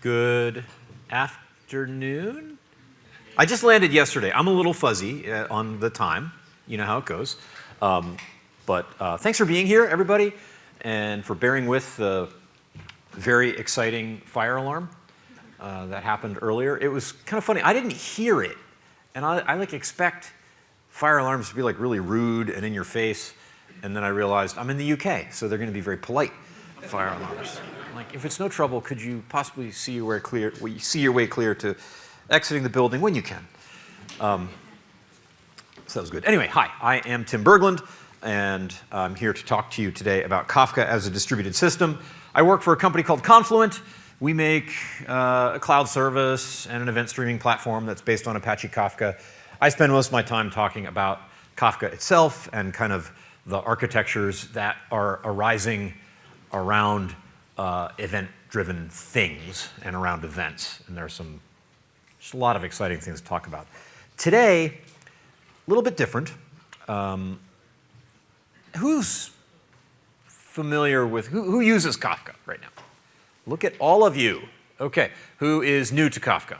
Good afternoon. I just landed yesterday. I'm a little fuzzy on the time. You know how it goes. But thanks for being here, everybody, and for bearing with the very exciting fire alarm that happened earlier. It was kind of funny. I didn't hear it, and I like expect fire alarms to be like really rude and in your face, and then I realized I'm in the UK, so they're going to be very polite fire alarms. Like, if it's no trouble, could you possibly see your way clear to exiting the building when you can? So that was good. Anyway, hi, I am Tim Berglund, and I'm here to talk to you today about Kafka as a distributed system. I work for a company called Confluent. We make a cloud service and an event streaming platform that's based on Apache Kafka. I spend most of my time talking about Kafka itself and kind of the architectures that are arising around event-driven things and around events. And there's just a lot of exciting things to talk about. Today, a little bit different. Who's familiar with, who uses Kafka right now? Look at all of you. Okay, who is new to Kafka?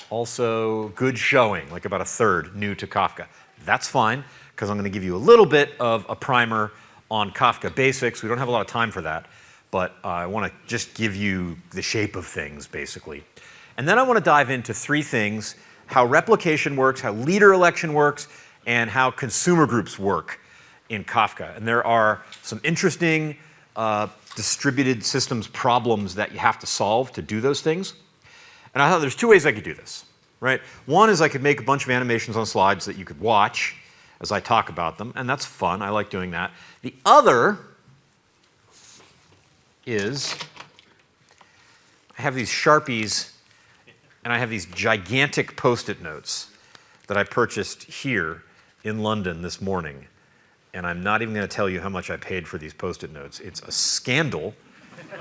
Also, good showing, like about a third new to Kafka. That's fine, because I'm going to give you a little bit of a primer on Kafka Basics. We don't have a lot of time for that, but I want to just give you the shape of things, basically. And then I want to dive into three things: how replication works, how leader election works, and how consumer groups work in Kafka. And there are some interesting distributed systems problems that you have to solve to do those things. And I thought there's two ways I could do this, right? One is I could make a bunch of animations on slides that you could watch as I talk about them, and that's fun. I like doing that. The other is I have these Sharpies, and I have these gigantic Post-it notes that I purchased here in London this morning. And I'm not even going to tell you how much I paid for these Post-it notes. It's a scandal,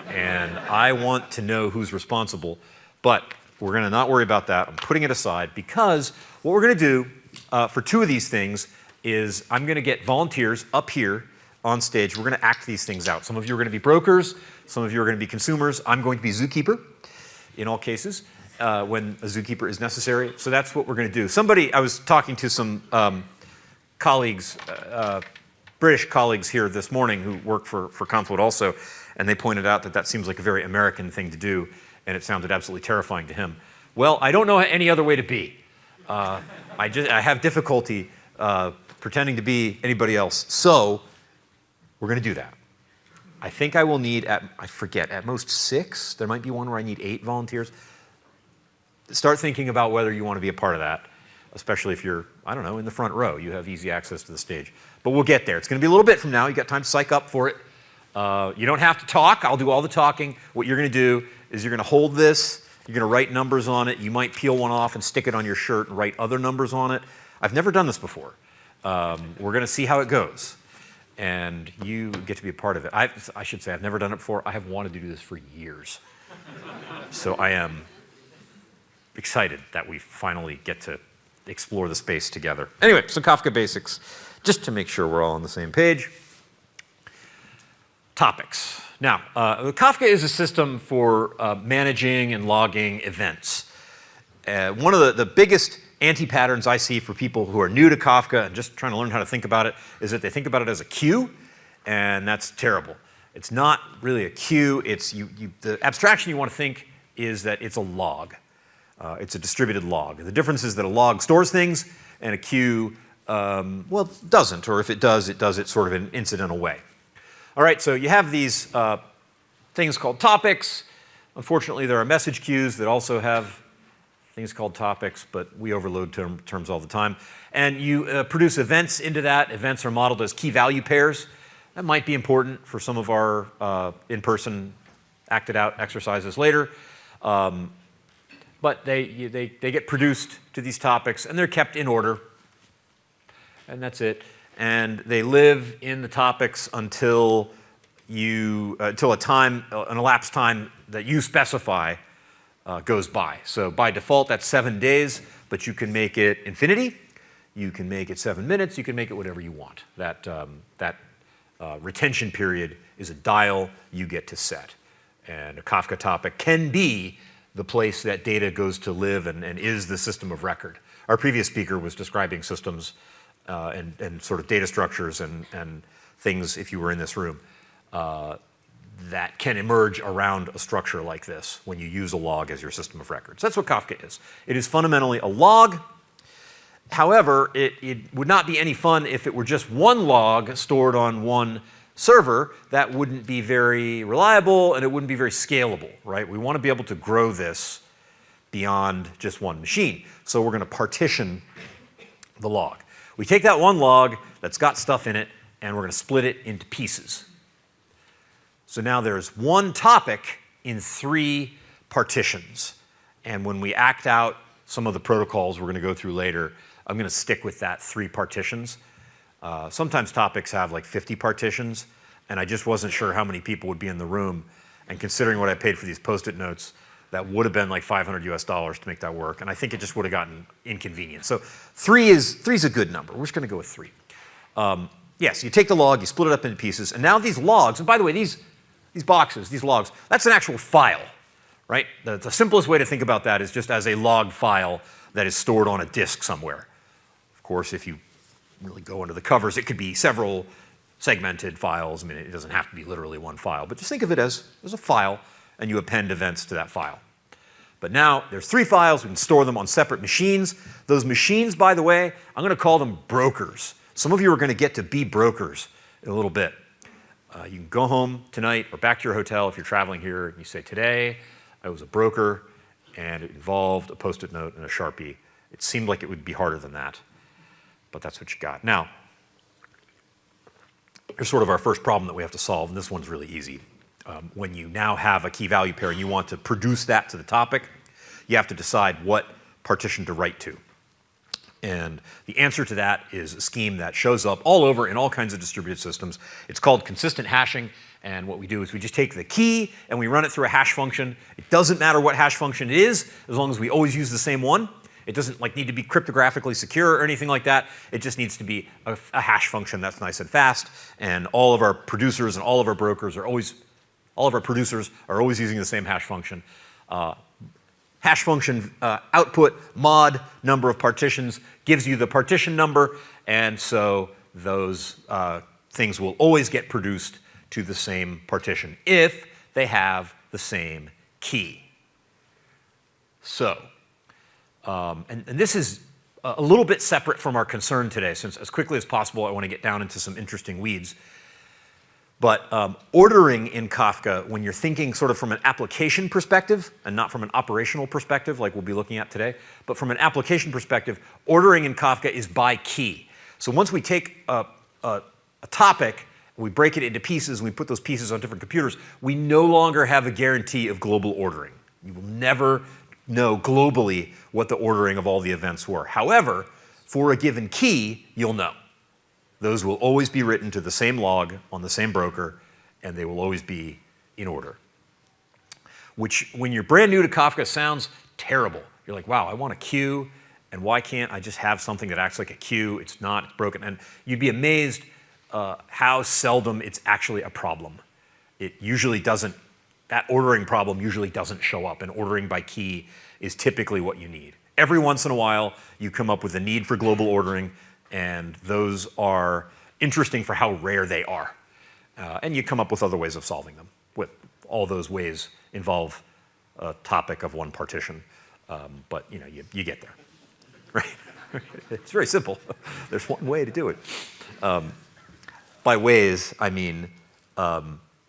and I want to know who's responsible. But we're going to not worry about that. I'm putting it aside because what we're going to do for two of these things is I'm going to get volunteers up here on stage. We're going to act these things out. Some of you are going to be brokers. Some of you are going to be consumers. I'm going to be Zookeeper in all cases when a Zookeeper is necessary. So that's what we're going to do. I was talking to some colleagues, British colleagues here this morning who work for Confluent also, and they pointed out that seems like a very American thing to do, and it sounded absolutely terrifying to him. Well, I don't know any other way to be. I have difficulty pretending to be anybody else, so we're going to do that. I think I will need, I forget, at most 6. There might be one where I need 8 volunteers. Start thinking about whether you want to be a part of that, especially if you're, I don't know, in the front row. You have easy access to the stage. But we'll get there. It's going to be a little bit from now. You've got time to psych up for it. You don't have to talk. I'll do all the talking. What you're going to do is you're going to hold this. You're going to write numbers on it. You might peel one off and stick it on your shirt and write other numbers on it. I've never done this before. We're going to see how it goes. And you get to be a part of it. I should say I've never done it before. I have wanted to do this for years. So I am excited that we finally get to explore the space together. Anyway, so Kafka Basics, just to make sure we're all on the same page. Topics. Now, Kafka is a system for managing and logging events. One of the biggest anti-patterns I see for people who are new to Kafka and just trying to learn how to think about it is that they think about it as a queue, and that's terrible. It's not really a queue. It's the abstraction you want to think is that it's a log. It's a distributed log. The difference is that a log stores things and a queue, well, doesn't, or if it does it sort of in an incidental way. All right, so you have these things called topics. Unfortunately, there are message queues that also have things called topics, but we overload terms all the time. And you produce events into that. Events are modeled as key value pairs. That might be important for some of our in-person acted out exercises later. But they get produced to these topics, and they're kept in order. And that's it. And they live in the topics until an elapsed time that you specify goes by. So by default, that's 7 days, but you can make it infinity. You can make it 7 minutes. You can make it whatever you want. That retention period is a dial you get to set. And a Kafka topic can be the place that data goes to live and is the system of record. Our previous speaker was describing systems and sort of data structures and things, if you were in this room, that can emerge around a structure like this when you use a log as your system of records. That's what Kafka is. It is fundamentally a log. However, it would not be any fun if it were just one log stored on one server. That wouldn't be very reliable and it wouldn't be very scalable, right? We want to be able to grow this beyond just one machine. So we're going to partition the log. We take that one log that's got stuff in it and we're going to split it into pieces. So now there's one topic in 3 partitions. And when we act out some of the protocols we're going to go through later, I'm going to stick with that 3 partitions. Sometimes topics have like 50 partitions, and I just wasn't sure how many people would be in the room. And considering what I paid for these Post-it notes, that would have been like $500 US to make that work. And I think it just would have gotten inconvenient. So 3 is a good number. We're just going to go with 3. Yes, you take the log, you split it up into pieces, and now these logs, and by the way, these boxes, these logs, that's an actual file, right? The simplest way to think about that is just as a log file that is stored on a disk somewhere. Of course, if you really go into the covers, it could be several segmented files. I mean, it doesn't have to be literally one file, but just think of it as a file, and you append events to that file. But now there's 3 files. We can store them on separate machines. Those machines, by the way, I'm going to call them brokers. Some of you are going to get to be brokers in a little bit. You can go home tonight or back to your hotel if you're traveling here, and you say, today I was a broker, and it involved a Post-it note and a Sharpie. It seemed like it would be harder than that, but that's what you got. Now, here's sort of our first problem that we have to solve, and this one's really easy. When you now have a key value pair and you want to produce that to the topic, you have to decide what partition to write to. And the answer to that is a scheme that shows up all over in all kinds of distributed systems. It's called consistent hashing, and what we do is we just take the key and we run it through a hash function. It doesn't matter what hash function it is, as long as we always use the same one. It doesn't need to be cryptographically secure or anything like that. It just needs to be a hash function that's nice and fast, and all of our producers and all of our brokers are always, all of our producers are always using the same hash function. Hash function output mod number of partitions gives you the partition number, and so those things will always get produced to the same partition if they have the same key. So, and this is a little bit separate from our concern today, since as quickly as possible I want to get down into some interesting weeds. But ordering in Kafka, when you're thinking sort of from an application perspective and not from an operational perspective like we'll be looking at today, but from an application perspective, ordering in Kafka is by key. So once we take a topic, we break it into pieces, and we put those pieces on different computers, we no longer have a guarantee of global ordering. You will never know globally what the ordering of all the events were. However, for a given key, you'll know. Those will always be written to the same log on the same broker, and they will always be in order. Which, when you're brand new to Kafka, sounds terrible. You're like, wow, I want a queue, and why can't I just have something that acts like a queue? It's not, it's broken. And you'd be amazed how seldom it's actually a problem. It usually doesn't, that ordering problem usually doesn't show up, and ordering by key is typically what you need. Every once in a while, you come up with a need for global ordering, and those are interesting for how rare they are. And you come up with other ways of solving them. With all those ways involve a topic of one partition, but you get there, right? It's very simple. There's one way to do it. By ways, I mean,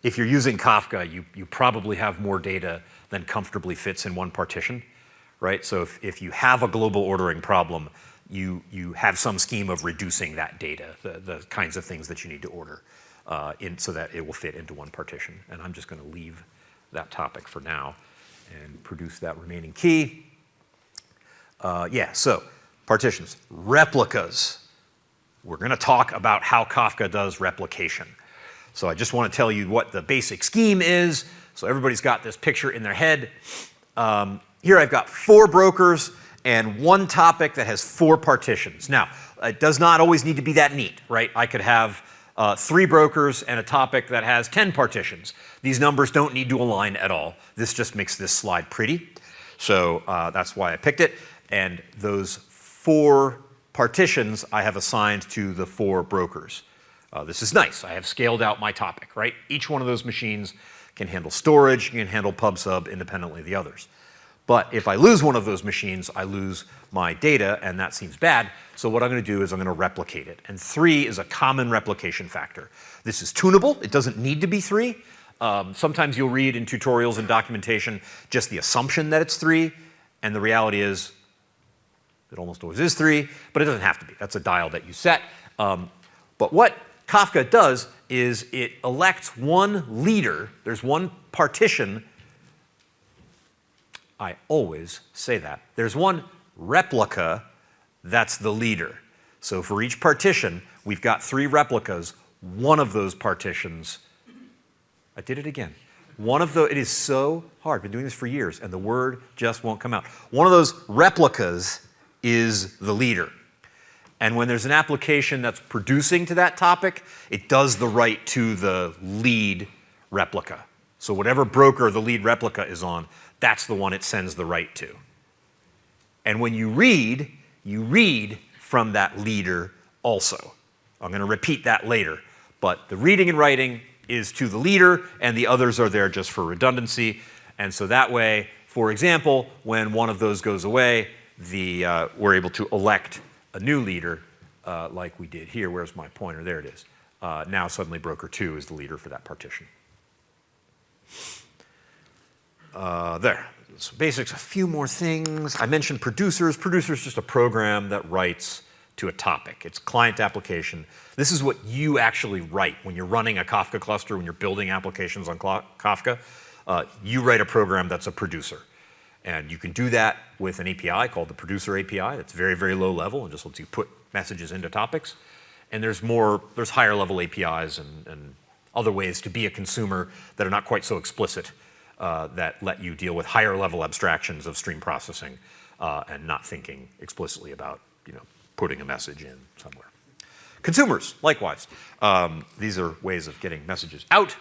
if you're using Kafka, you probably have more data than comfortably fits in one partition, right? So if you have a global ordering problem, you have some scheme of reducing that data, the kinds of things that you need to order, so that it will fit into one partition. And I'm just going to leave that topic for now and produce that remaining key. So partitions. Replicas. We're going to talk about how Kafka does replication. So I just want to tell you what the basic scheme is, so everybody's got this picture in their head. Here I've got 4 brokers and one topic that has 4 partitions. Now, it does not always need to be that neat, right? I could have 3 brokers and a topic that has 10 partitions. These numbers don't need to align at all. This just makes this slide pretty. So that's why I picked it. And those 4 partitions I have assigned to the 4 brokers. This is nice. I have scaled out my topic, right? Each one of those machines can handle storage, can handle pub/sub independently of the others. But if I lose one of those machines, I lose my data, and that seems bad. So what I'm going to do is I'm going to replicate it. And 3 is a common replication factor. This is tunable. It doesn't need to be 3. Sometimes you'll read in tutorials and documentation just the assumption that it's 3, and the reality is it almost always is 3, but it doesn't have to be. That's a dial that you set. But what Kafka does is it elects one leader. There's one partition. I always say that. There's one replica that's the leader. So for each partition, we've got 3 replicas. One of those partitions, I did it again. It is so hard. I've been doing this for years, and the word just won't come out. One of those replicas is the leader. And when there's an application that's producing to that topic, it does the write to the lead replica. So whatever broker the lead replica is on, that's the one it sends the write to. And when you read from that leader also. I'm going to repeat that later. But the reading and writing is to the leader, and the others are there just for redundancy. And so that way, for example, when one of those goes away, we're able to elect a new leader like we did here. Where's my pointer? There it is. Now suddenly broker 2 is the leader for that partition. There. So basics, a few more things. I mentioned producers. Producer is just a program that writes to a topic. It's client application. This is what you actually write when you're running a Kafka cluster, when you're building applications on Kafka. You write a program that's a producer. And you can do that with an API called the Producer API. That's very, very low level and just lets you put messages into topics. And there's higher level APIs and other ways to be a consumer that are not quite so explicit that let you deal with higher level abstractions of stream processing and not thinking explicitly about putting a message in somewhere. Consumers, likewise. These are ways of getting messages out.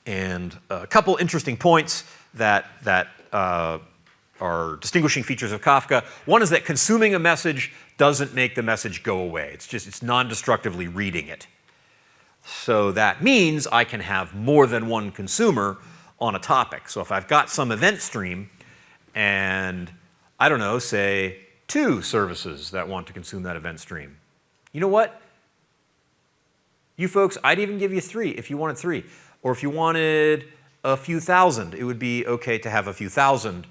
And a couple interesting points that are distinguishing features of Kafka. One is that consuming a message doesn't make the message go away. It's non-destructively reading it. So that means I can have more than one consumer on a topic. So if I've got some event stream and, I don't know, say 2 services that want to consume that event stream, you know what? You folks, I'd even give you 3 if you wanted 3. Or if you wanted a few thousand, it would be okay to have a few thousand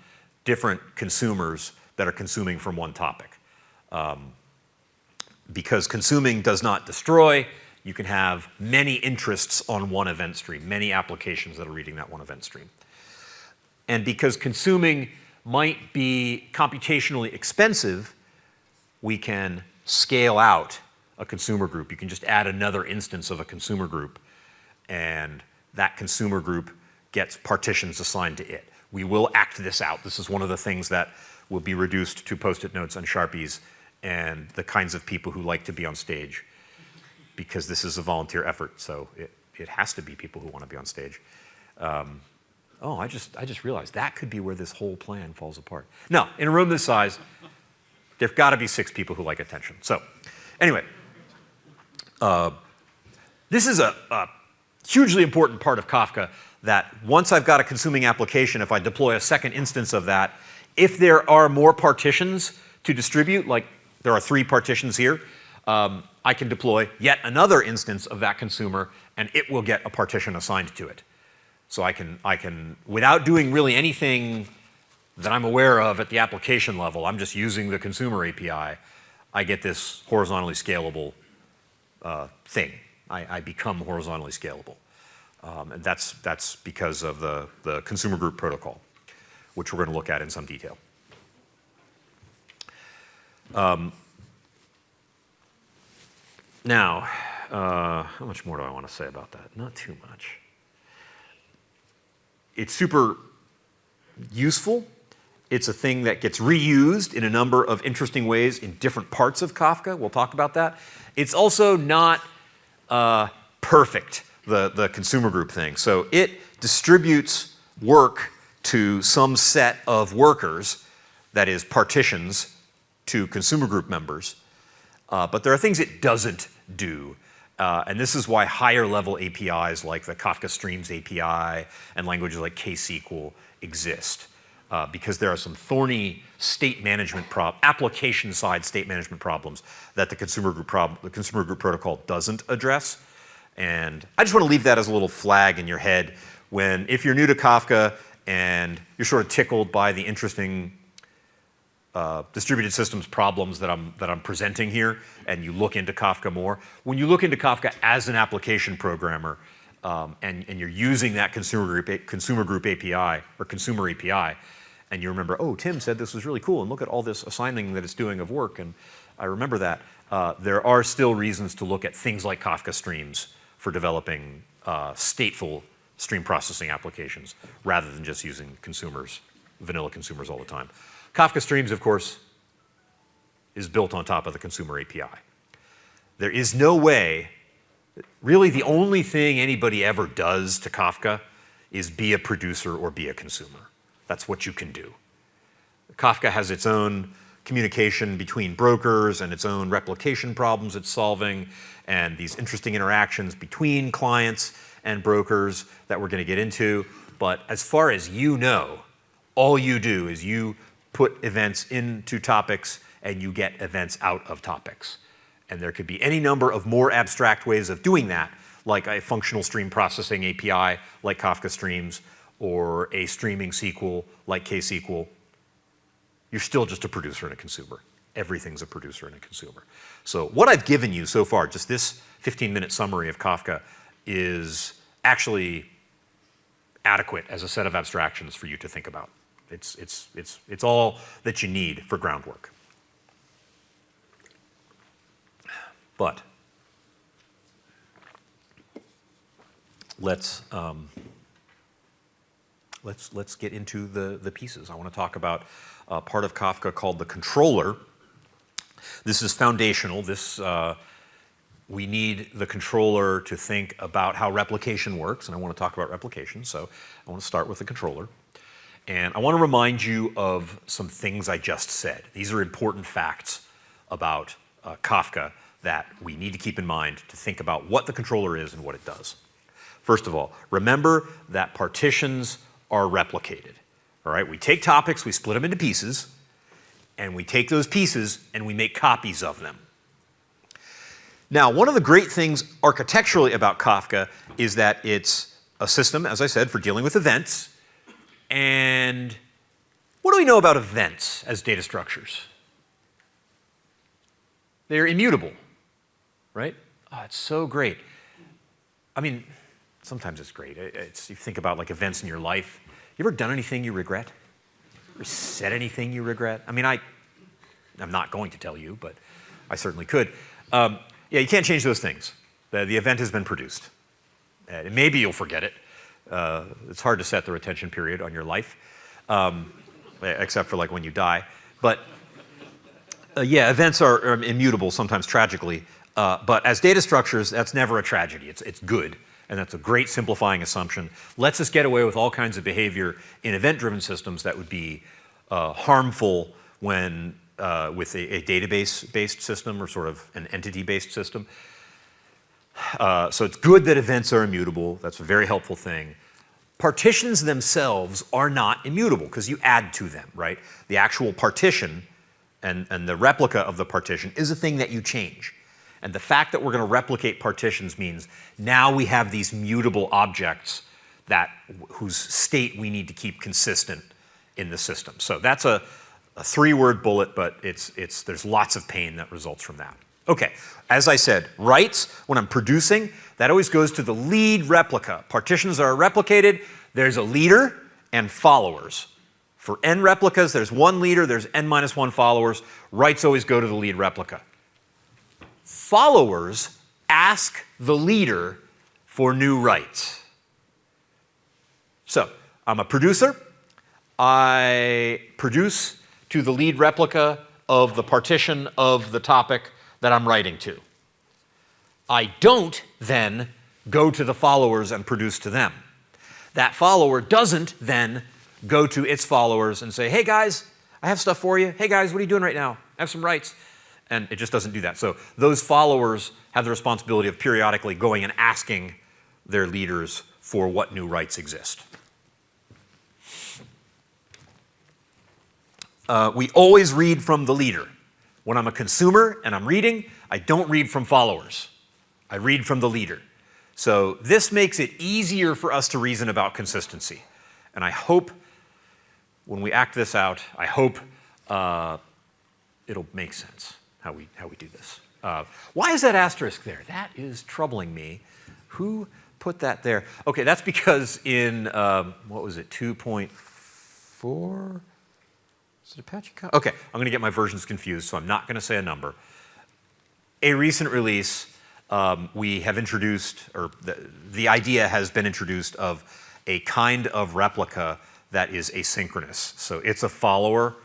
different consumers that are consuming from one topic. Because consuming does not destroy, you can have many interests on one event stream, many applications that are reading that one event stream. And because consuming might be computationally expensive, we can scale out a consumer group. You can just add another instance of a consumer group, and that consumer group gets partitions assigned to it. We will act this out. This is one of the things that will be reduced to Post-it notes and Sharpies and the kinds of people who like to be on stage, because this is a volunteer effort, so it has to be people who want to be on stage. Oh, I just realized that could be where this whole plan falls apart. No, in a room this size, there've got to be 6 people who like attention. So anyway, this is a hugely important part of Kafka, that once I've got a consuming application, if I deploy a second instance of that, if there are more partitions to distribute, like there are 3 partitions here, I can deploy yet another instance of that consumer, and it will get a partition assigned to it. So I can, without doing really anything that I'm aware of at the application level, I'm just using the consumer API, I get this horizontally scalable thing. I become horizontally scalable. And that's because of the consumer group protocol, which we're going to look at in some detail. Now, how much more do I want to say about that? Not too much. It's super useful. It's a thing that gets reused in a number of interesting ways in different parts of Kafka. We'll talk about that. It's also not perfect, the consumer group thing. So it distributes work to some set of workers, that is partitions to consumer group members. But there are things it doesn't do. And this is why higher level APIs like the Kafka Streams API and languages like KSQL exist. Because there are some thorny state management application side state management problems that the consumer group protocol doesn't address. And I just want to leave that as a little flag in your head when, if you're new to Kafka and you're sort of tickled by the interesting distributed systems problems that I'm presenting here, and you look into Kafka more. When you look into Kafka as an application programmer, and you're using that consumer group API or consumer API, and you remember, oh, Tim said this was really cool, and look at all this assigning that it's doing of work, and I remember that. There are still reasons to look at things like Kafka Streams for developing stateful stream processing applications rather than just using vanilla consumers all the time. Kafka Streams, of course, is built on top of the consumer API. There is no way, really the only thing anybody ever does to Kafka is be a producer or be a consumer. That's what you can do. Kafka has its own communication between brokers and its own replication problems it's solving, and these interesting interactions between clients and brokers that we're going to get into. But as far as you know, all you do is you put events into topics and you get events out of topics. And there could be any number of more abstract ways of doing that, like a functional stream processing API like Kafka Streams, or a streaming SQL like KSQL. You're still just a producer and a consumer. Everything's a producer and a consumer. So what I've given you so far, just this 15-minute summary of Kafka, is actually adequate as a set of abstractions for you to think about. It's all that you need for groundwork. But let's get into the pieces. I want to talk about part of Kafka called the controller. This is foundational. We need the controller to think about how replication works, and I want to talk about replication, so I want to start with the controller. And I want to remind you of some things I just said. These are important facts about Kafka that we need to keep in mind to think about what the controller is and what it does. First of all, remember that partitions are replicated. All right, we take topics, we split them into pieces, and we take those pieces and we make copies of them. Now, one of the great things architecturally about Kafka is that it's a system, as I said, for dealing with events. And what do we know about events as data structures? They're immutable, right? Oh, it's so great. I mean, sometimes it's great. You think about like events in your life. You ever done anything you regret? Ever said anything you regret? I mean, I'm not going to tell you, but I certainly could. Yeah, you can't change those things. The event has been produced. Maybe you'll forget it. It's hard to set the retention period on your life, except for like when you die. But yeah, events are immutable, sometimes tragically. But as data structures, that's never a tragedy. It's good, and that's a great simplifying assumption. Lets us get away with all kinds of behavior in event-driven systems that would be harmful when with a database-based system or sort of an entity-based system. So it's good that events are immutable. That's a very helpful thing. Partitions themselves are not immutable because you add to them, right? The actual partition and the replica of the partition is a thing that you change. And the fact that we're going to replicate partitions means now we have these mutable objects whose state we need to keep consistent in the system. So that's a three-word bullet, but there's lots of pain that results from that. Okay, as I said, writes, when I'm producing, that always goes to the lead replica. Partitions are replicated, there's a leader and followers. For n replicas, there's one leader, there's n-1 followers. Writes always go to the lead replica. Followers ask the leader for new writes. So, I'm a producer. I produce to the lead replica of the partition of the topic that I'm writing to. I don't then go to the followers and produce to them. That follower doesn't then go to its followers and say, hey guys, I have stuff for you. Hey guys, what are you doing right now? I have some writes. And it just doesn't do that. So those followers have the responsibility of periodically going and asking their leaders for what new rights exist. We always read from the leader. When I'm a consumer and I'm reading, I don't read from followers. I read from the leader. So this makes it easier for us to reason about consistency. And I hope when we act this out, I hope it'll make sense how we do this. Why is that asterisk there? That is troubling me. Who put that there? Okay, that's because in, what was it, 2.4? Is it Apache? Okay, I'm going to get my versions confused, so I'm not going to say a number. A recent release, we have introduced, or the idea has been introduced of a kind of replica that is asynchronous. So it's a follower,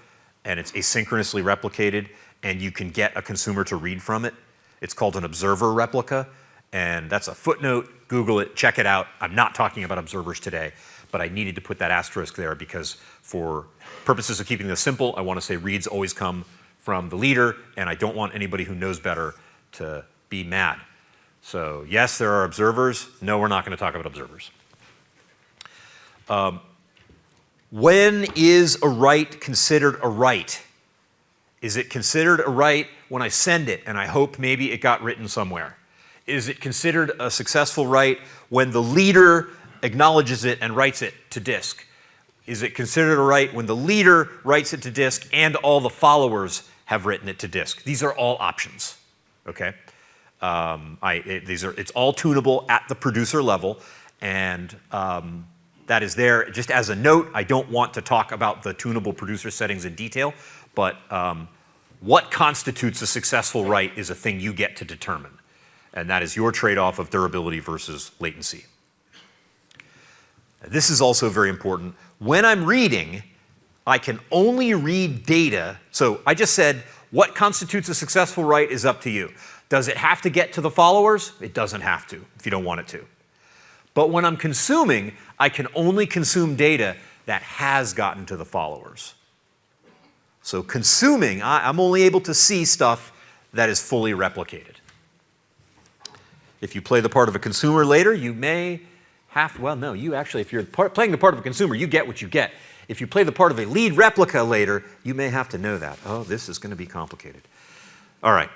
and it's asynchronously replicated, and you can get a consumer to read from it. It's called an observer replica, and that's a footnote. Google it, check it out. I'm not talking about observers today, but I needed to put that asterisk there because for purposes of keeping this simple, I want to say reads always come from the leader, and I don't want anybody who knows better to be mad. So yes, there are observers. No, we're not going to talk about observers. When is a write considered a write? Is it considered a write when I send it and I hope maybe it got written somewhere? Is it considered a successful write when the leader acknowledges it and writes it to disk? Is it considered a write when the leader writes it to disk and all the followers have written it to disk? These are all options, okay? It's all tunable at the producer level, and that is there. Just as a note, I don't want to talk about the tunable producer settings in detail, but what constitutes a successful write is a thing you get to determine, and that is your trade-off of durability versus latency. This is also very important. When I'm reading, I can only read data. So I just said, what constitutes a successful write is up to you. Does it have to get to the followers? It doesn't have to, if you don't want it to. But when I'm consuming, I can only consume data that has gotten to the followers. So consuming, I'm only able to see stuff that is fully replicated. If you play the part of a consumer later, you may have, well, no, you actually, if you're playing the part of a consumer, you get what you get. If you play the part of a lead replica later, you may have to know that. Oh, this is going to be complicated. All right,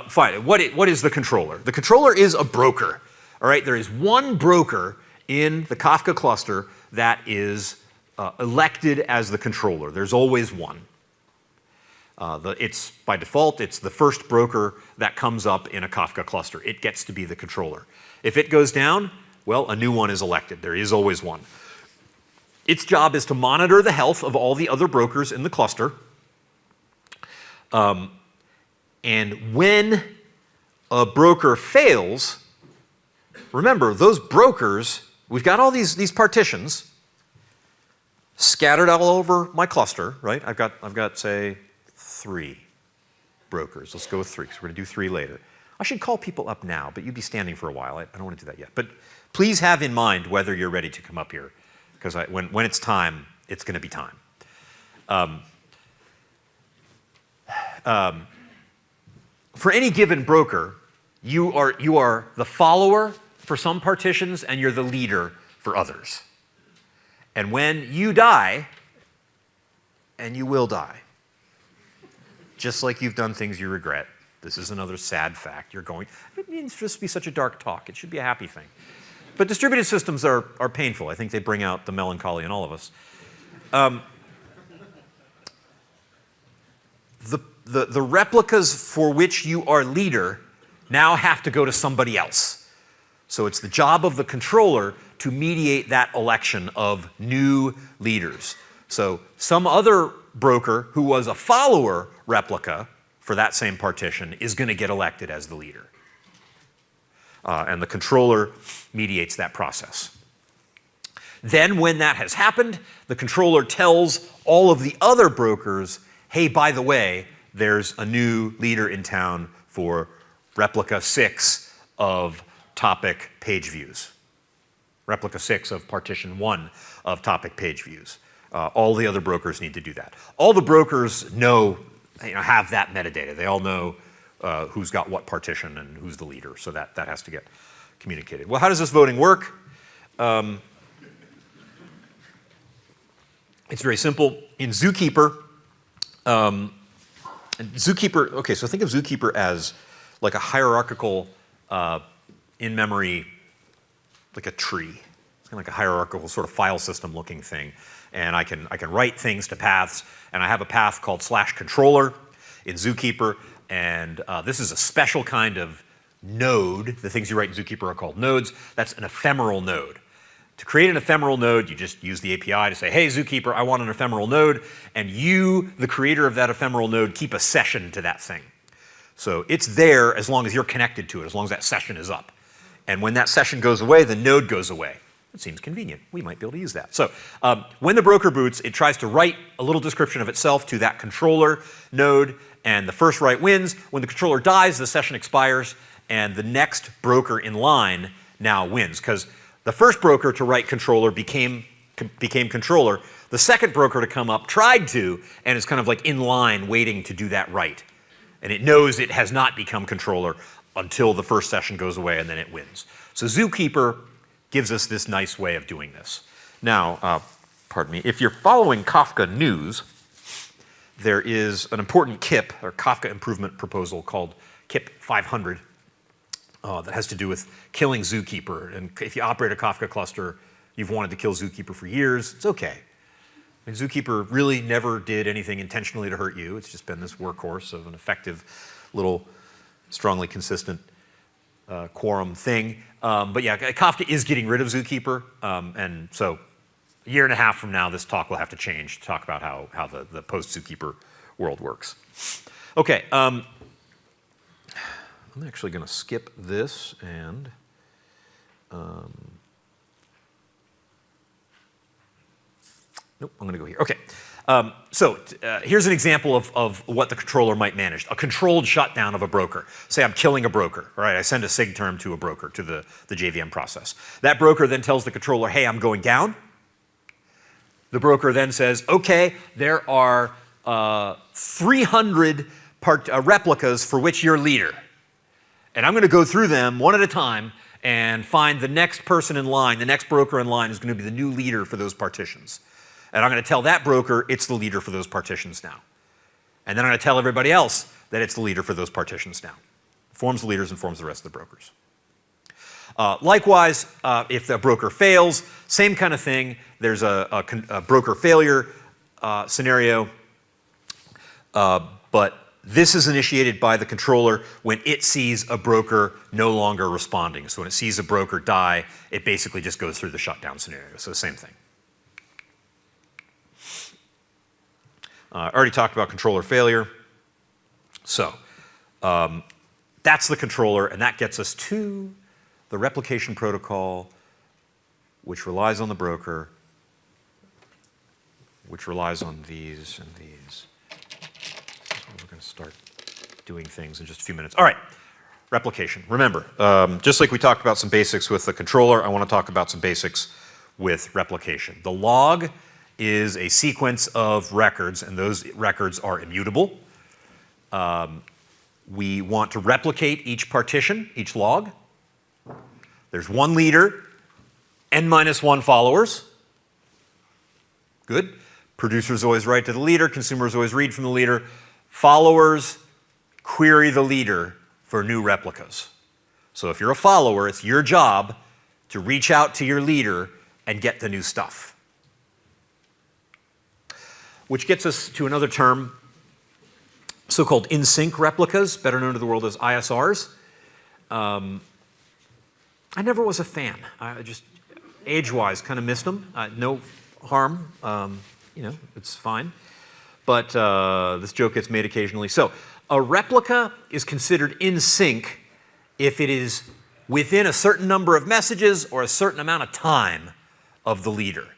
fine. What is the controller? The controller is a broker. All right, there is one broker in the Kafka cluster that is elected as the controller. There's always one. It's by default, it's the first broker that comes up in a Kafka cluster. It gets to be the controller. If it goes down, well, a new one is elected. There is always one. Its job is to monitor the health of all the other brokers in the cluster. And when a broker fails, remember, those brokers, we've got all these partitions scattered all over my cluster, right? I've got say, 3 brokers. Let's go with 3, because we're going to do 3 later. I should call people up now, but you'd be standing for a while. I don't want to do that yet. But please have in mind whether you're ready to come up here, because when it's time, it's going to be time. For any given broker, you are the follower for some partitions, and you're the leader for others. And when you die, and you will die, just like you've done things you regret, this is another sad fact. It means just to be such a dark talk. It should be a happy thing. But distributed systems are painful. I think they bring out the melancholy in all of us. The replicas for which you are leader now have to go to somebody else. So it's the job of the controller to mediate that election of new leaders. So some other broker who was a follower replica for that same partition is going to get elected as the leader. And the controller mediates that process. Then when that has happened, the controller tells all of the other brokers, hey, by the way, there's a new leader in town for replica 6 of topic page views. Replica 6 of partition 1 of topic page views. All the other brokers need to do that. All the brokers know, have that metadata. They all know who's got what partition and who's the leader, so that has to get communicated. Well, how does this voting work? It's very simple. In Zookeeper, okay, so think of Zookeeper as like a hierarchical in-memory, like a tree. It's kind of like a hierarchical sort of file system looking thing. And I can write things to paths, and I have a path called /controller in Zookeeper, and this is a special kind of node. The things you write in Zookeeper are called nodes. That's an ephemeral node. To create an ephemeral node, you just use the API to say, hey, Zookeeper, I want an ephemeral node, and you, the creator of that ephemeral node, keep a session to that thing. So it's there as long as you're connected to it, as long as that session is up. And when that session goes away, the node goes away. It seems convenient. We might be able to use that. So when the broker boots, it tries to write a little description of itself to that controller node, and the first write wins. When the controller dies, the session expires, and the next broker in line now wins, because the first broker to write controller became controller. The second broker to come up tried to, and is kind of like in line waiting to do that write. And it knows it has not become controller until the first session goes away, and then it wins. So Zookeeper gives us this nice way of doing this. Now, pardon me, if you're following Kafka news, there is an important KIP, or Kafka improvement proposal, called KIP 500 that has to do with killing Zookeeper. And if you operate a Kafka cluster, you've wanted to kill Zookeeper for years, it's okay. I mean, Zookeeper really never did anything intentionally to hurt you. It's just been this workhorse of an effective little strongly consistent quorum thing. But yeah, Kafka is getting rid of Zookeeper, and so a year and a half from now, this talk will have to change to talk about how the post-Zookeeper world works. Okay, I'm actually going to skip this and nope, I'm going to go here. Okay, here's an example of what the controller might manage. A controlled shutdown of a broker. Say I'm killing a broker, all right? I send a sig term to a broker, to the JVM process. That broker then tells the controller, hey, I'm going down. The broker then says, okay, there are 300 replicas for which you're leader. And I'm going to go through them one at a time and find the next person in line, the next broker in line is going to be the new leader for those partitions. And I'm going to tell that broker it's the leader for those partitions now. And then I'm going to tell everybody else that it's the leader for those partitions now. Forms the leaders and forms the rest of the brokers. Likewise, if the broker fails, same kind of thing. There's a broker failure scenario, but this is initiated by the controller when it sees a broker no longer responding. So when it sees a broker die, it basically just goes through the shutdown scenario. So same thing. I already talked about controller failure. So that's the controller, and that gets us to the replication protocol, which relies on the broker, which relies on these and these. We're going to start doing things in just a few minutes. All right, replication. Remember, just like we talked about some basics with the controller, I want to talk about some basics with replication. The log is a sequence of records, and those records are immutable. We want to replicate each partition, each log. There's one leader, n-1 followers. Good. Producers always write to the leader, consumers always read from the leader. Followers query the leader for new replicas. So if you're a follower, it's your job to reach out to your leader and get the new stuff. Which gets us to another term, so-called InSync replicas, better known to the world as ISRs. I never was a fan. I just, age-wise, kind of missed them. No harm, it's fine. But this joke gets made occasionally. So a replica is considered in sync if it is within a certain number of messages or a certain amount of time of the leader.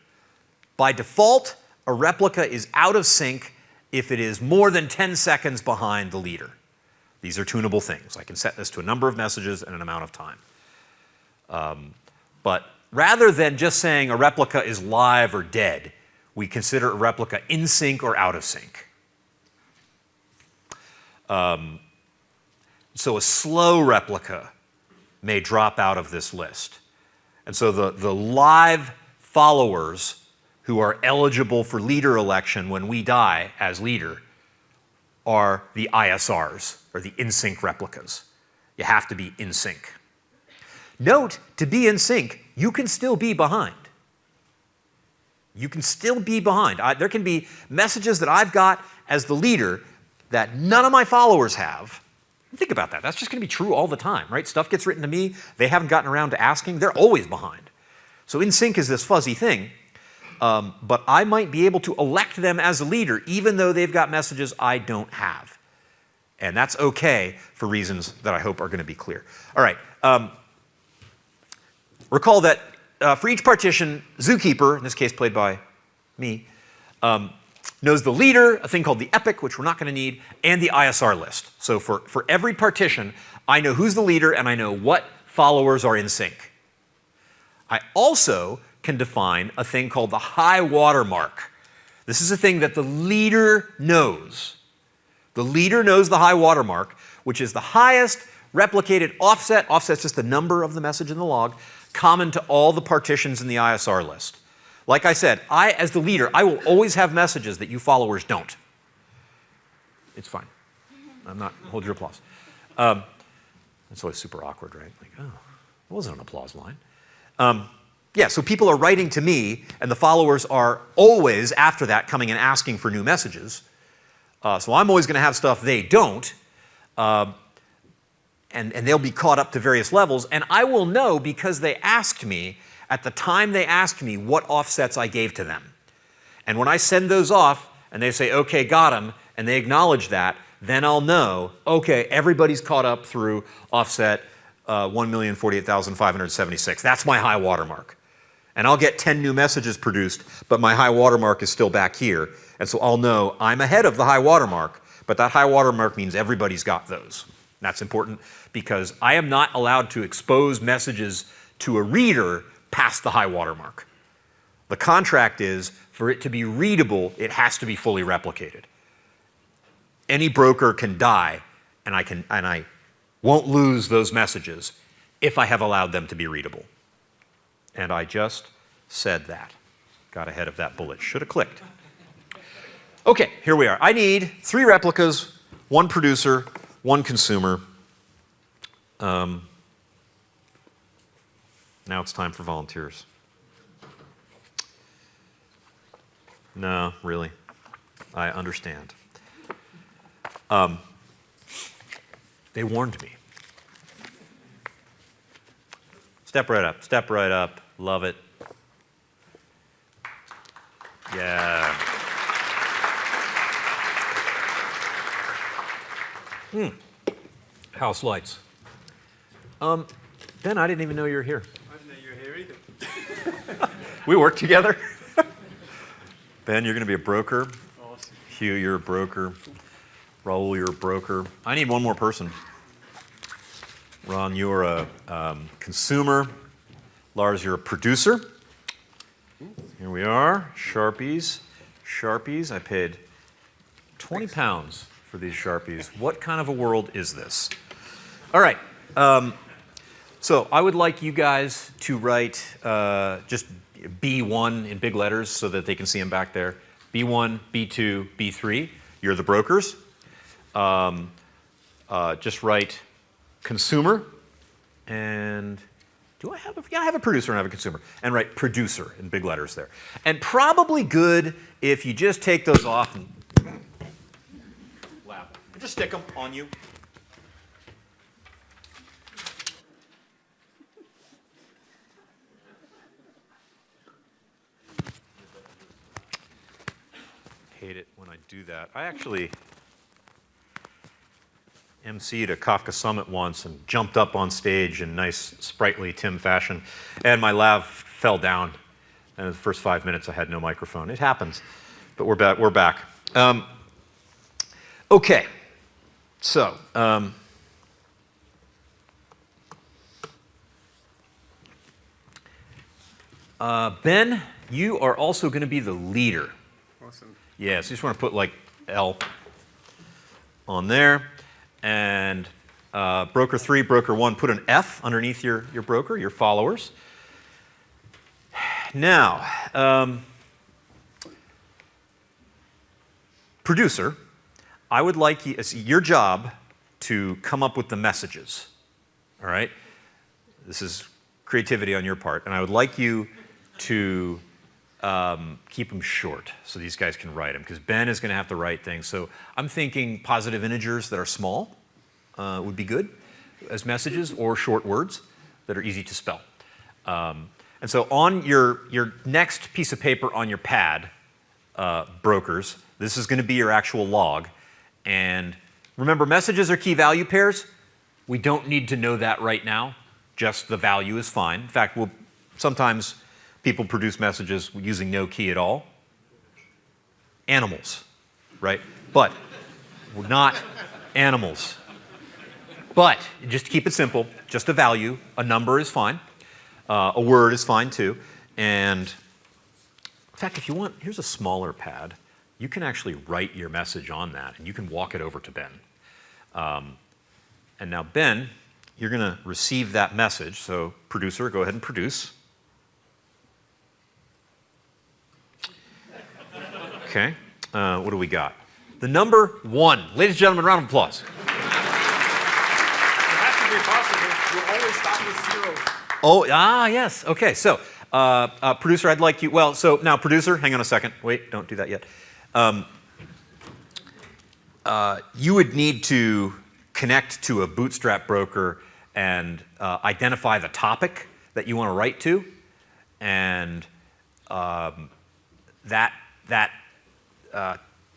By default, a replica is out of sync if it is more than 10 seconds behind the leader. These are tunable things. I can set this to a number of messages and an amount of time. But rather than just saying a replica is live or dead, we consider a replica in sync or out of sync. So a slow replica may drop out of this list. And so the live followers who are eligible for leader election when we die as leader are the ISRs, or the InSync replicas. You have to be in sync. Note, to be in sync, you can still be behind. You can still be behind. There can be messages that I've got as the leader that none of my followers have. Think about that. That's just going to be true all the time, right? Stuff gets written to me. They haven't gotten around to asking. They're always behind. So in sync is this fuzzy thing. But I might be able to elect them as a leader even though they've got messages I don't have. And that's okay for reasons that I hope are going to be clear. All right. Recall that for each partition, Zookeeper, in this case played by me, knows the leader, a thing called the epoch, which we're not going to need, and the ISR list. So for every partition, I know who's the leader and I know what followers are in sync. I also can define a thing called the high watermark. This is a thing that the leader knows. The leader knows the high watermark, which is the highest replicated offset. Offset's just the number of the message in the log, common to all the partitions in the ISR list. Like I said, as the leader, I will always have messages that you followers don't. It's fine. I'm not, hold your applause. It's always super awkward, right? Like, oh, it wasn't an applause line. Yeah, so people are writing to me, and the followers are always, after that, coming and asking for new messages. So I'm always going to have stuff they don't, and they'll be caught up to various levels, and I will know because they asked me, at the time they asked me, what offsets I gave to them. And when I send those off, and they say, okay, got them, and they acknowledge that, then I'll know, okay, everybody's caught up through offset 1,048,576. That's my high watermark. And I'll get 10 new messages produced, but my high watermark is still back here. And so I'll know I'm ahead of the high watermark, but that high watermark means everybody's got those. That's important because I am not allowed to expose messages to a reader past the high watermark. The contract is, for it to be readable, it has to be fully replicated. Any broker can die, and I won't lose those messages if I have allowed them to be readable. And I just said that. Got ahead of that bullet. Should have clicked. Okay, here we are. I need 3 replicas, 1 producer, 1 consumer. Now it's time for volunteers. No, really. I understand. They warned me. Step right up. Step right up. Love it. Yeah. House lights. Ben, I didn't even know you were here. I didn't know you were here either. We work together. Ben, you're going to be a broker. Awesome. Hugh, you're a broker. Raul, you're a broker. I need one more person. Ron, you're a consumer. Lars, you're a producer. Here we are. Sharpies. Sharpies. I paid 20 pounds for these Sharpies. What kind of a world is this? All right. So I would like you guys to write just B1 in big letters so that they can see them back there. B1, B2, B3. You're the brokers. Just write consumer. And do I have a, yeah, I have a producer and I have a consumer. And write producer in big letters there. And probably good if you just take those off and lap. And just stick them on you. Hate it when I do that. I actually emceed a Kafka Summit once and jumped up on stage in nice, sprightly Tim fashion, and my lav fell down. And in the first 5 minutes, I had no microphone. It happens, but we're back. Okay. So, Ben, you are also going to be the leader. Awesome. Yeah, so you just want to put like L on there. And broker 3, broker 1, put an F underneath your broker, your followers. Now, producer, I would like you, it's your job to come up with the messages, all right? This is creativity on your part, and I would like you to keep them short so these guys can write them, because Ben is going to have to write things. So I'm thinking positive integers that are small would be good as messages, or short words that are easy to spell. And so on your next piece of paper on your pad, brokers, this is going to be your actual log. And remember, messages are key value pairs. We don't need to know that right now. Just the value is fine. In fact, sometimes people produce messages using no key at all. Animals, right? But we're not animals. But just to keep it simple, just a value, a number is fine. A word is fine too. And in fact, if you want, here's a smaller pad. You can actually write your message on that, and you can walk it over to Ben. And now, Ben, you're going to receive that message. So, producer, go ahead and produce. Okay. What do we got? The number 1. Ladies and gentlemen, round of applause. It has to be possible. You always start with 0. Oh, yes. Okay, so producer, I'd like you, well, so now producer, hang on a second. Wait, don't do that yet. You would need to connect to a bootstrap broker and identify the topic that you want to write to. And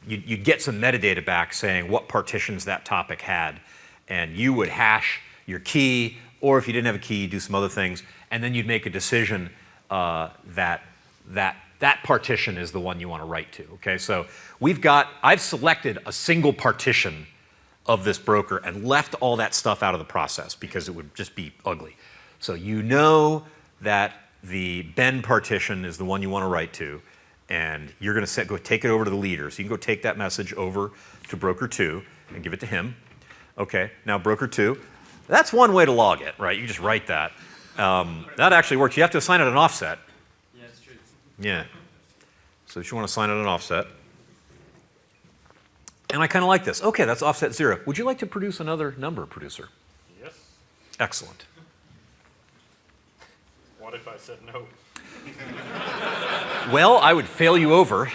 you'd get some metadata back saying what partitions that topic had. And you would hash your key, or if you didn't have a key, do some other things, and then you'd make a decision that partition is the one you want to write to. Okay, so I've selected a single partition of this broker and left all that stuff out of the process because it would just be ugly. So you know that the Ben partition is the one you want to write to, and you're going to go take it over to the leader. So you can go take that message over to broker 2 and give it to him. Okay, now broker 2. That's one way to log it, right? You just write that. That actually works. You have to assign it an offset. Yeah, it's true. Yeah. So if you want to assign it an offset. And I kind of like this. Okay, that's offset 0. Would you like to produce another number, producer? Yes. Excellent. What if I said no? Well, I would fail you over.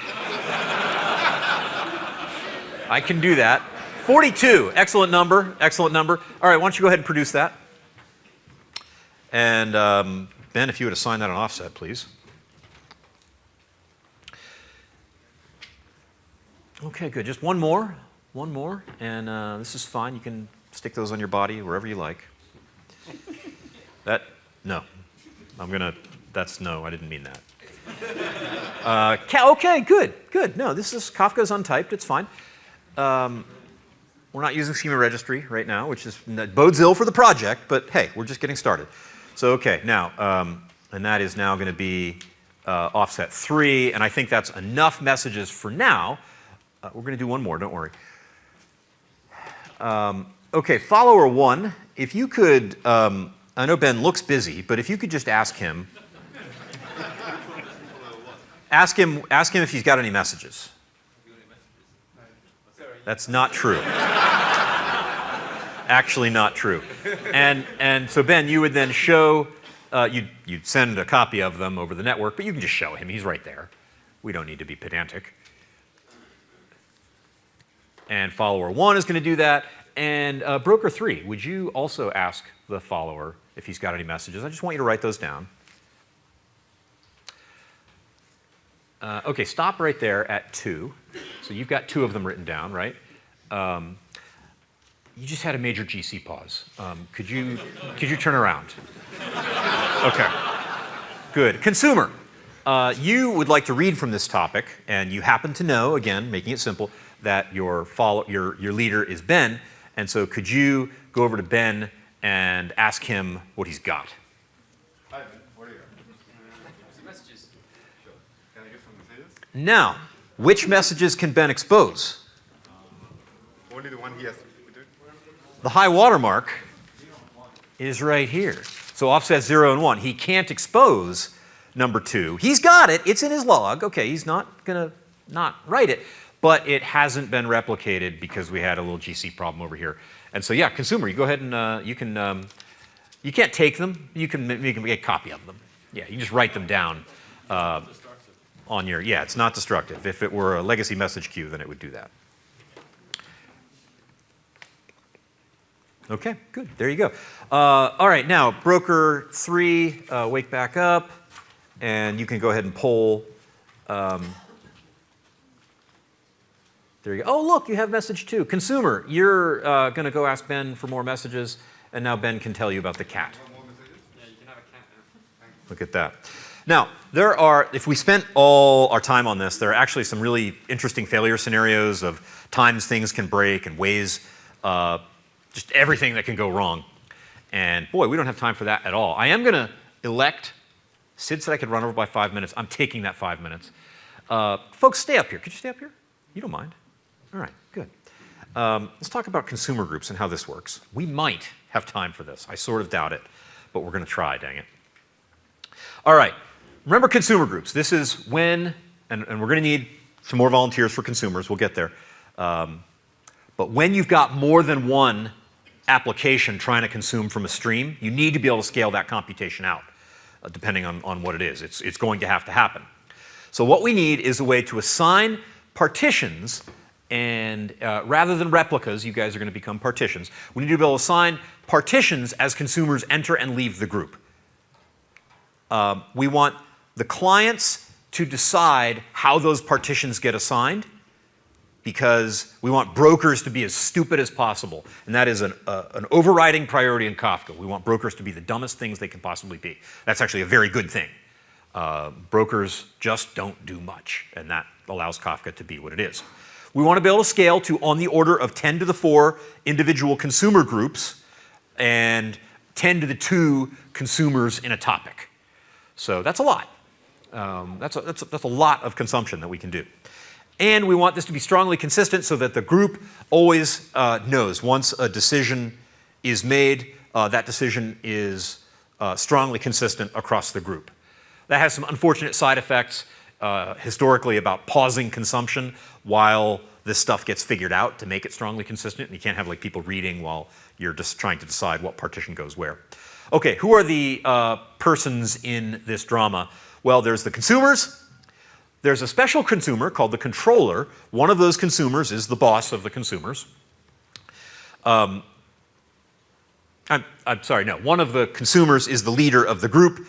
I can do that. 42, excellent number, excellent number. All right, why don't you go ahead and produce that? And Ben, if you would assign that an offset, please. Okay, good. Just one more, and this is fine. You can stick those on your body wherever you like. No. That's no, I didn't mean that. Okay, good. No, this is, Kafka's untyped, it's fine. We're not using schema registry right now, which bodes ill for the project, but hey, we're just getting started. So, okay, now, and that is now going to be offset 3, and I think that's enough messages for now. We're going to do one more, don't worry. Okay, follower 1, if you could, I know Ben looks busy, but if you could just ask him if he's got any messages. That's not true. Actually not true. And so Ben, you would then show, you'd send a copy of them over the network, but you can just show him. He's right there. We don't need to be pedantic. And follower 1 is going to do that. And broker 3, would you also ask the follower if he's got any messages? I just want you to write those down. Okay, stop right there at 2. So you've got 2 of them written down, right? You just had a major GC pause. Could you turn around? Okay, good. Consumer, you would like to read from this topic, and you happen to know, again, making it simple, that your leader is Ben, And so could you go over to Ben and ask him what he's got? Hi, Ben. What are you? Some messages. Sure. Can I get some messages? Now, which messages can Ben expose? Only the one he has to do. The high watermark is right here. So offset 0 and 1. He can't expose number 2. He's got it. It's in his log. Okay, he's not going to not write it. But it hasn't been replicated because we had a little GC problem over here. And so, yeah, consumer, you go ahead and you can't take them. You can make a copy of them. Yeah, you can just write them down on your, yeah, it's not destructive. If it were a legacy message queue, then it would do that. Okay, good. There you go. All right, now broker 3, wake back up, and you can go ahead and poll. There you go. Oh, look, you have message 2. Consumer, you're going to go ask Ben for more messages, and now Ben can tell you about the cat. More messages? Yeah, you can have a cat now. Look at that. Now, there are, if we spent all our time on this, there are actually some really interesting failure scenarios of times things can break and ways just everything that can go wrong. And boy, we don't have time for that at all. I am going to elect, Sid said I could run over by 5 minutes. I'm taking that 5 minutes. Folks, stay up here. Could you stay up here? You don't mind? All right, good. Let's talk about consumer groups and how this works. We might have time for this. I sort of doubt it, but we're going to try, dang it. All right, remember consumer groups. This is when, and we're going to need some more volunteers for consumers. We'll get there. But when you've got more than one application trying to consume from a stream, you need to be able to scale that computation out, depending on what it is. It's going to have to happen. So what we need is a way to assign partitions, and rather than replicas, you guys are going to become partitions. We need to be able to assign partitions as consumers enter and leave the group. We want the clients to decide how those partitions get assigned, because we want brokers to be as stupid as possible. And that is an overriding priority in Kafka. We want brokers to be the dumbest things they can possibly be. That's actually a very good thing. Brokers just don't do much, and that allows Kafka to be what it is. We want to be able to scale to on the order of 10 to the 4 individual consumer groups and 10 to the 2 consumers in a topic. So that's a lot. That's a lot of consumption that we can do. And we want this to be strongly consistent so that the group always knows once a decision is made, that decision is strongly consistent across the group. That has some unfortunate side effects historically about pausing consumption while this stuff gets figured out to make it strongly consistent. And you can't have like people reading while you're just trying to decide what partition goes where. Okay, who are the persons in this drama? Well, there's the consumers. There's a special consumer called the controller. One of those consumers is the boss of the consumers. I'm sorry, no. One of the consumers is the leader of the group.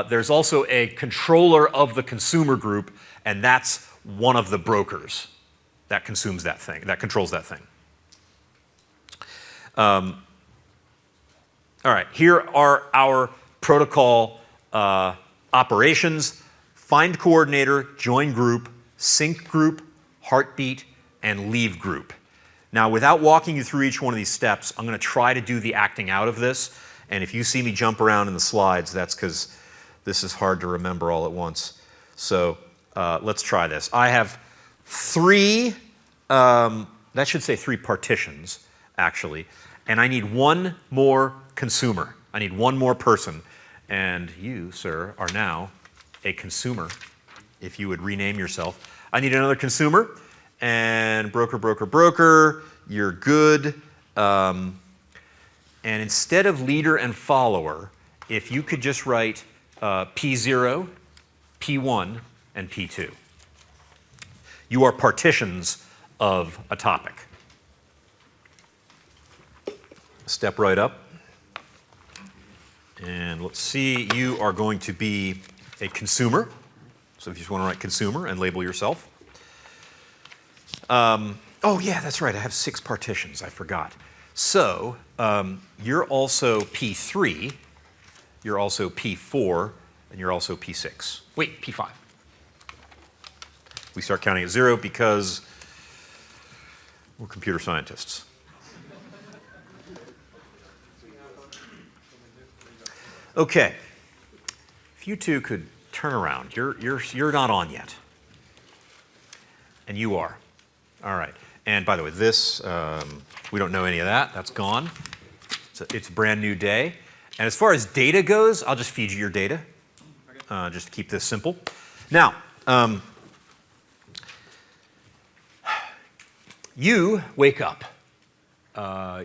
There's also a controller of the consumer group, and that's one of the brokers that consumes that thing, that controls that thing. All right, here are our protocol operations. Find coordinator, join group, sync group, heartbeat, and leave group. Now, without walking you through each one of these steps, I'm going to try to do the acting out of this. And if you see me jump around in the slides, that's because this is hard to remember all at once. So let's try this. I have 3, that should say 3 partitions, actually. And I need one more consumer. I need one more person. And you, sir, are now a consumer, if you would rename yourself. I need another consumer, and broker, you're good. And instead of leader and follower, if you could just write P0, P1, and P2. You are partitions of a topic. Step right up. And let's see, you are going to be a consumer. So if you just want to write consumer and label yourself. Oh yeah, that's right, I have 6 partitions, I forgot. So you're also P3, you're also P4, and you're also P6. Wait, P5. We start counting at 0 because we're computer scientists. Okay. If you two could turn around. You're not on yet. And you are. All right. And by the way, this, we don't know any of that. That's gone. It's a brand new day. And as far as data goes, I'll just feed you your data. Just to keep this simple. Now, you wake up.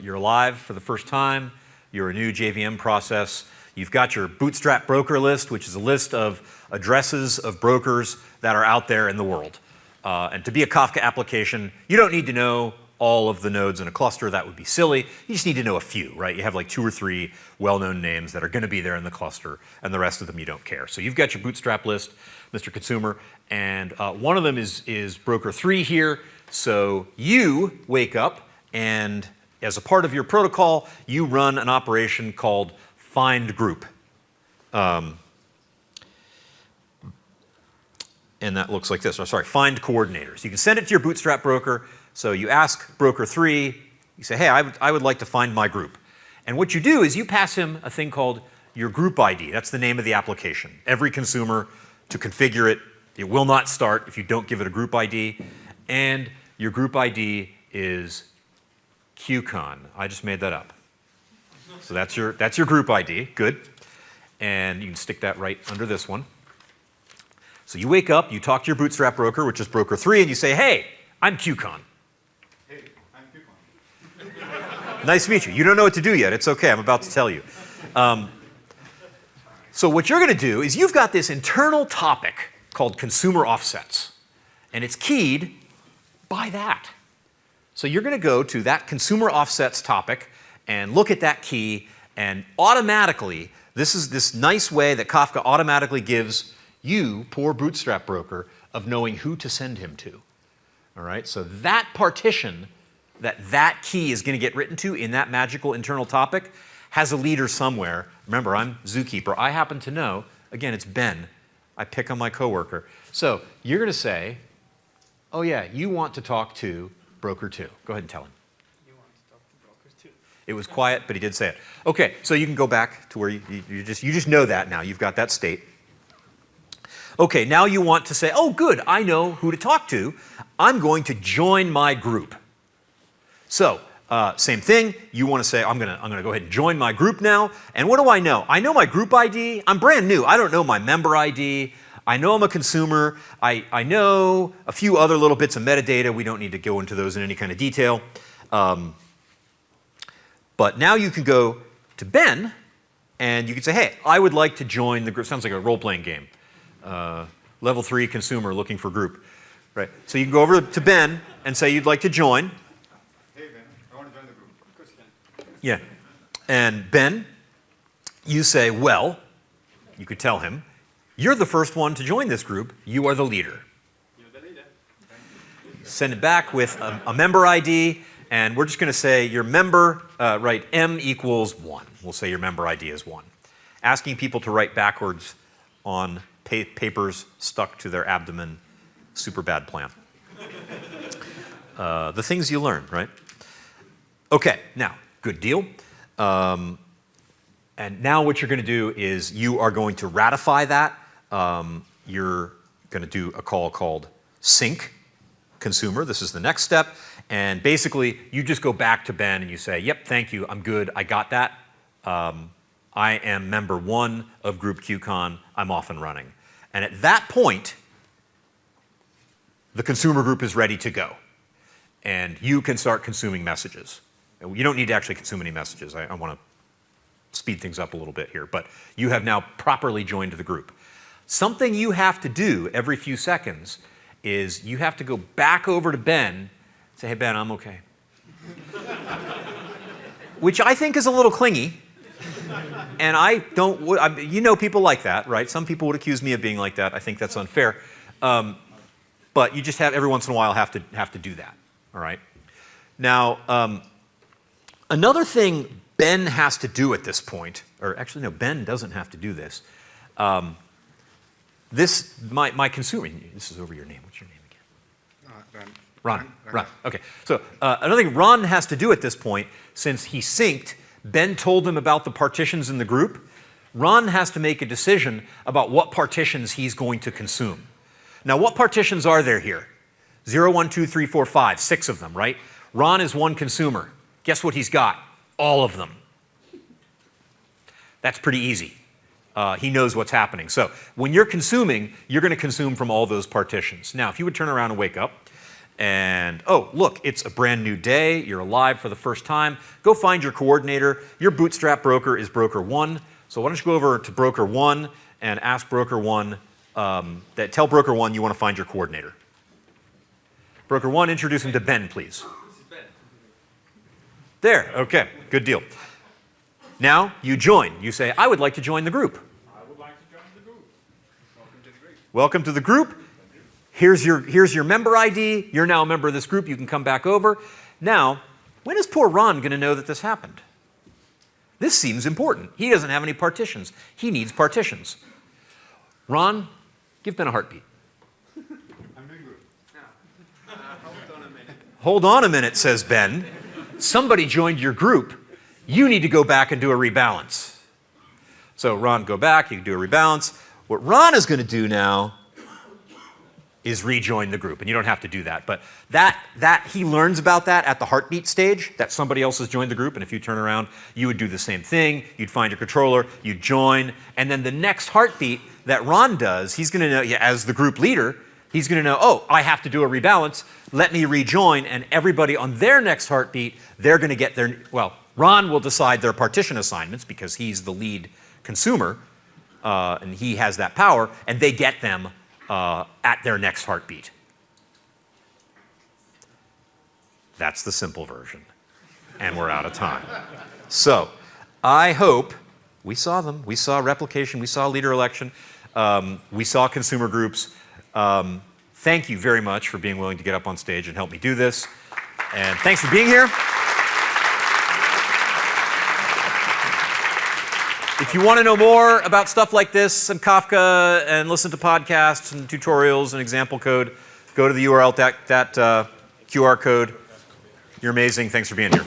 You're alive for the first time. You're a new JVM process. You've got your Bootstrap broker list, which is a list of addresses of brokers that are out there in the world. And to be a Kafka application, you don't need to know all of the nodes in a cluster. That would be silly. You just need to know a few, right? You have like 2 or 3 well-known names that are going to be there in the cluster, and the rest of them you don't care. So you've got your Bootstrap list, Mr. Consumer, and one of them is broker 3 here. So you wake up, and as a part of your protocol, you run an operation called find group. And that looks like this. Oh, sorry, find coordinators. You can send it to your Bootstrap broker. So you ask broker 3, you say, hey, I would like to find my group. And what you do is you pass him a thing called your group ID. That's the name of the application. Every consumer, to configure it, it will not start if you don't give it a group ID. And your group ID is QCon. I just made that up. So that's your group ID. Good. And you can stick that right under this one. So you wake up, you talk to your Bootstrap broker, which is broker 3, and you say, hey, I'm QCon. Hey, I'm QCon. Nice to meet you. You don't know what to do yet. It's okay. I'm about to tell you. So what you're going to do is you've got this internal topic called consumer offsets, and it's keyed by that. So you're going to go to that consumer offsets topic and look at that key, and automatically, this is this nice way that Kafka automatically gives you, poor Bootstrap broker, of knowing who to send him to. All right, so that partition that key is going to get written to in that magical internal topic has a leader somewhere. Remember, I'm Zookeeper. I happen to know, again, it's Ben. I pick on my coworker. So you're going to say, oh yeah, you want to talk to broker 2. Go ahead and tell him. You want to talk to brokers too. It was quiet, but he did say it. Okay, so you can go back to where you just know that now. You've got that state. Okay, now you want to say, oh good, I know who to talk to. I'm going to join my group. So, same thing. You want to say, I'm going to go ahead and join my group now. And what do I know? I know my group ID. I'm brand new. I don't know my member ID. I know I'm a consumer. I know a few other little bits of metadata. We don't need to go into those in any kind of detail. But now you can go to Ben, and you can say, hey, I would like to join the group. Sounds like a role-playing game. Level 3 consumer looking for group. Right. So you can go over to Ben and say you'd like to join. Hey, Ben, I want to join the group. Of course you can. Yeah. And Ben, you say, well, you could tell him, you're the first one to join this group. You are the leader. You're the leader. Send it back with a member ID, and we're just going to say your member, right, M equals 1. We'll say your member ID is 1. Asking people to write backwards on papers stuck to their abdomen, super bad plan. The things you learn, right? Okay, now, good deal. And now what you're going to do is you are going to ratify that. You're going to do a call called sync consumer. This is the next step. And basically, you just go back to Ben and you say, yep, thank you, I'm good, I got that. I am member 1 of group QCon, I'm off and running. And at that point, the consumer group is ready to go. And you can start consuming messages. You don't need to actually consume any messages. I want to speed things up a little bit here. But you have now properly joined the group. Something you have to do every few seconds is you have to go back over to Ben and say, hey, Ben, I'm okay. Which I think is a little clingy. And I don't, you know people like that, right? Some people would accuse me of being like that. I think that's unfair. But you just have, every once in a while, have to do that, all right? Now, another thing Ben has to do at this point, or actually, no, Ben doesn't have to do this. My consumer, this is over your name. What's your name again? Ron. Okay. So another thing Ron has to do at this point, since he synced, Ben told him about the partitions in the group. Ron has to make a decision about what partitions he's going to consume. Now, what partitions are there here? 0, 1, 2, 3, 4, 5, 6 of them, right? Ron is one consumer. Guess what he's got? All of them. That's pretty easy. He knows what's happening. So when you're consuming, you're going to consume from all those partitions. Now, if you would turn around and wake up, and, oh, look, it's a brand new day. You're alive for the first time. Go find your coordinator. Your bootstrap broker is broker 1. So why don't you go over to broker 1 and ask broker 1, tell broker 1 you want to find your coordinator. Broker 1, introduce him to Ben, please. There, okay, good deal. Now you join. You say, I would like to join the group. I would like to join the group. Welcome to the group. Welcome to the group. Here's your member ID. You're now a member of this group. You can come back over. Now, when is poor Ron going to know that this happened? This seems important. He doesn't have any partitions. He needs partitions. Ron, give Ben a heartbeat. I'm doing good. Hold on a minute. Hold on a minute, says Ben. Somebody joined your group. You need to go back and do a rebalance. So Ron, go back. You can do a rebalance. What Ron is going to do now is rejoin the group. And you don't have to do that. But that he learns about that at the heartbeat stage, that somebody else has joined the group. And if you turn around, you would do the same thing. You'd find your controller. You'd join. And then the next heartbeat that Ron does, he's going to know, as the group leader, he's going to know, oh, I have to do a rebalance. Let me rejoin. And everybody on their next heartbeat, they're going to get their, well, Ron will decide their partition assignments because he's the lead consumer, and he has that power, and they get them at their next heartbeat. That's the simple version. And we're out of time. So I hope we saw them. We saw replication. We saw leader election. We saw consumer groups. Thank you very much for being willing to get up on stage and help me do this. And thanks for being here. If you want to know more about stuff like this and Kafka and listen to podcasts and tutorials and example code, go to the URL, that QR code. You're amazing. Thanks for being here.